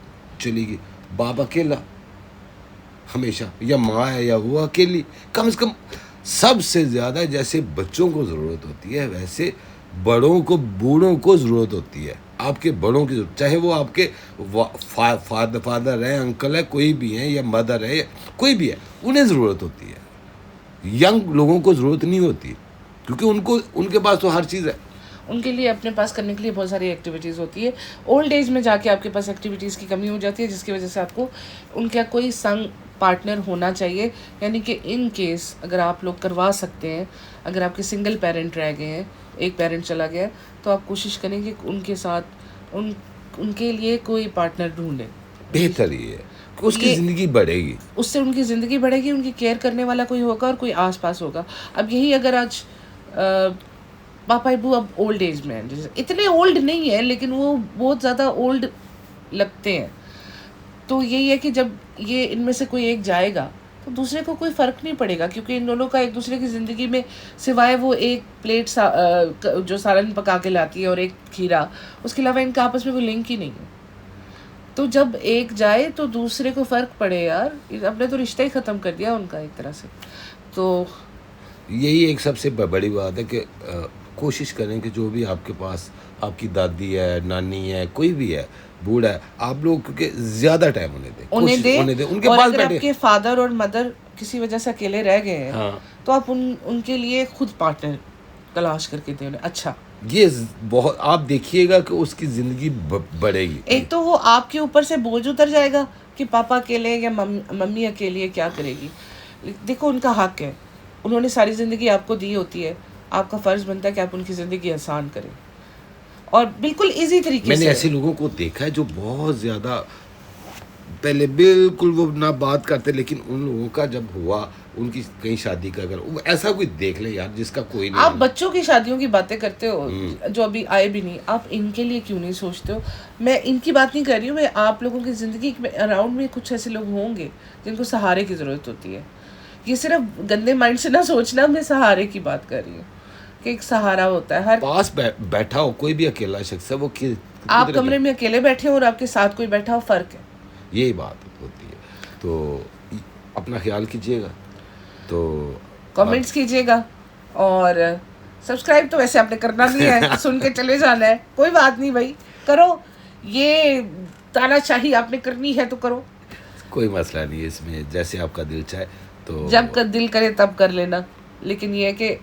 B: चली गई, बाप अकेला हमेशा, या माँ है या वो अकेली। कम से कम सबसे ज़्यादा जैसे बच्चों को ज़रूरत होती है, वैसे बड़ों को, बूढ़ों को ज़रूरत होती है। आपके बड़ों की ज़रूरत, चाहे वो आपके फादर है, अंकल है, कोई भी है, या मदर है, कोई भी है, उन्हें ज़रूरत होती है। यंग लोगों को ज़रूरत नहीं होती, क्योंकि उनके पास तो हर चीज़ है।
A: उनके लिए अपने पास करने के लिए बहुत सारी एक्टिविटीज़ होती है। ओल्ड एज में जाके आपके पास एक्टिविटीज़ की कमी हो जाती है, जिसकी वजह से आपको उनका कोई संग पार्टनर होना चाहिए। यानी कि इन केस अगर आप लोग करवा सकते हैं, अगर आपके सिंगल पेरेंट रह गए हैं, एक पेरेंट चला गया, तो आप कोशिश करें कि उनके साथ उनके लिए कोई पार्टनर ढूंढें।
B: बेहतर ही है कि उसकी ज़िंदगी बढ़ेगी,
A: उससे उनकी ज़िंदगी बढ़ेगी, उनकी केयर करने वाला कोई होगा और कोई आसपास होगा। अब यही अगर आज पापा अब्बू अब ओल्ड एज में हैं, जैसे इतने ओल्ड नहीं है लेकिन वो बहुत ज़्यादा ओल्ड लगते हैं, तो यही है कि जब ये इनमें से कोई एक जाएगा तो दूसरे को कोई फ़र्क नहीं पड़ेगा, क्योंकि इन दोनों का एक दूसरे की ज़िंदगी में सिवाय वो एक प्लेट जो सालन पका के लाती है और एक खीरा, उसके अलावा इनका आपस में कोई लिंक ही नहीं है। तो जब एक जाए तो दूसरे को फ़र्क पड़े यार, अपने तो रिश्ता ही ख़त्म कर दिया उनका एक तरह से। तो
B: यही एक सबसे बड़ी बात है कि कोशिश करें कि जो भी आपके पास, आपकी दादी है, नानी है, कोई भी है, बूढ़ा है, आप लोग क्योंकि ज़्यादा टाइम उन्हें दें, उनके
A: और
B: पास
A: अगर
B: बैठे।
A: आपके फादर और मदर किसी वजह से अकेले रह गए हैं,
B: हाँ,
A: तो आप उनके लिए खुद पार्टनर तलाश करके दें उन्हें। अच्छा,
B: ये बहुत, आप देखिएगा कि उसकी ज़िंदगी बढ़ेगी।
A: एक तो वो आपके ऊपर से बोझ उतर जाएगा कि पापा अकेले या मम्मी अकेली है, क्या करेगी। देखो उनका हक है, उन्होंने सारी ज़िंदगी आपको दी होती है, आपका फ़र्ज़ बनता है कि आप उनकी ज़िंदगी आसान करें और बिल्कुल इजी तरीके से।
B: मैंने ऐसे लोगों को देखा है जो बहुत ज़्यादा पहले बिल्कुल वो ना बात करते, लेकिन उन लोगों का जब हुआ, उनकी कहीं शादी का, अगर ऐसा कोई देख ले यार जिसका कोई नहीं।
A: आप बच्चों की शादियों की बातें करते हो जो अभी आए भी नहीं, आप इनके लिए क्यों नहीं सोचते हो? मैं इनकी बात नहीं कर रही हूँ, मैं आप लोगों की ज़िंदगी में अराउंड में कुछ ऐसे लोग होंगे जिनको सहारे की ज़रूरत होती है। ये सिर्फ गंदे माइंड से ना सोचना, मैं सहारे की बात कर रही हूँ कि एक सहारा होता है हर
B: पास बैठा हो कोई भी अकेला शख्स है, वो
A: आप कमरे में अकेले बैठे हो और आपके साथ कोई बैठा हो, फ़र्क है।
B: यही बात होती है। तो अपना ख्याल कीजिएगा। तो
A: कमेंट्स कीजिएगा और सब्सक्राइब तो वैसे आपने करना नहीं है, सुन के चले जाना है, कोई बात नहीं भाई, करो। ये तानाशाही आपने करनी है तो करो,
B: कोई मसला नहीं है इसमें, जैसे आपका दिल चाहे। तो
A: जब का दिल करे तब कर लेना, लेकिन ये है कि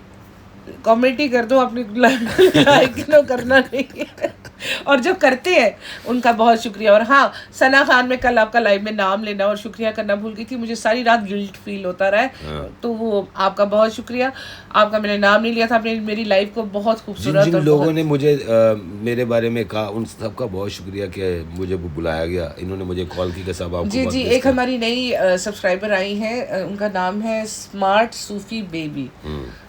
A: कमेंट ही कर दो, अपनी लाइक तो करना नहीं है। और जो करते हैं उनका बहुत शुक्रिया। और हाँ, सना खान में कल आपका लाइव में नाम लेना और शुक्रिया करना भूल गई थी, मुझे सारी रात गिल्ट फील होता रहा है।
B: हाँ।
A: तो वो आपका बहुत शुक्रिया, आपका मैंने नाम नहीं लिया था, आपने मेरी लाइव को बहुत खूबसूरत
B: जिन
A: और
B: लोगों
A: बहुत
B: ने मुझे मेरे बारे में कहा, उन सबका बहुत शुक्रिया कि मुझे बुलाया गया, इन्होंने मुझे कॉल की कि सब आपको
A: जी
B: बहुत
A: जी,
B: मिस
A: एक
B: कर-"
A: हमारी नई सब्सक्राइबर आई हैं, उनका नाम है स्मार्ट सूफी बेबी।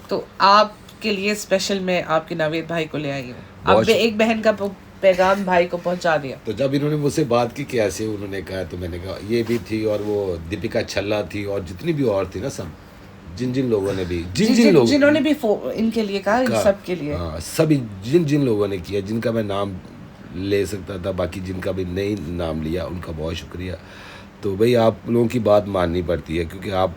A: तो आपके लिए स्पेशल मैं आपके नावेद भाई को ले आई हूँ।
B: बहुत
A: अब एक बहन का पैगाम भाई को पहुंचा दिया।
B: तो जब इन्होंने मुझसे बात की कि ऐसे, उन्होंने कहा, तो मैंने कहा ये भी थी, और वो दीपिका छल्ला थी, और जितनी भी और थी ना, सब जिन जिन लोगों ने भी
A: जिन्होंने भी इनके लिए कहा, इन सब के लिए,
B: हाँ, सभी जिन जिन लोगों ने किया, जिनका मैं नाम ले सकता था, बाकी जिनका भी नहीं नाम लिया, उनका बहुत शुक्रिया। तो भाई आप लोगों की बात माननी पड़ती है, क्योंकि आप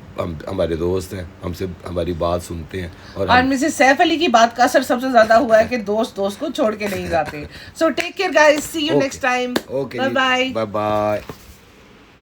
B: हमारे दोस्त हैं, हमसे हमारी बात सुनते हैं।
A: और मिसेस सैफ अली की बात का असर सबसे ज्यादा हुआ है कि दोस्त दोस्त को छोड़ के नहीं जाते। So take care guys, see you next time,
B: okay,
A: bye bye.
B: Bye bye.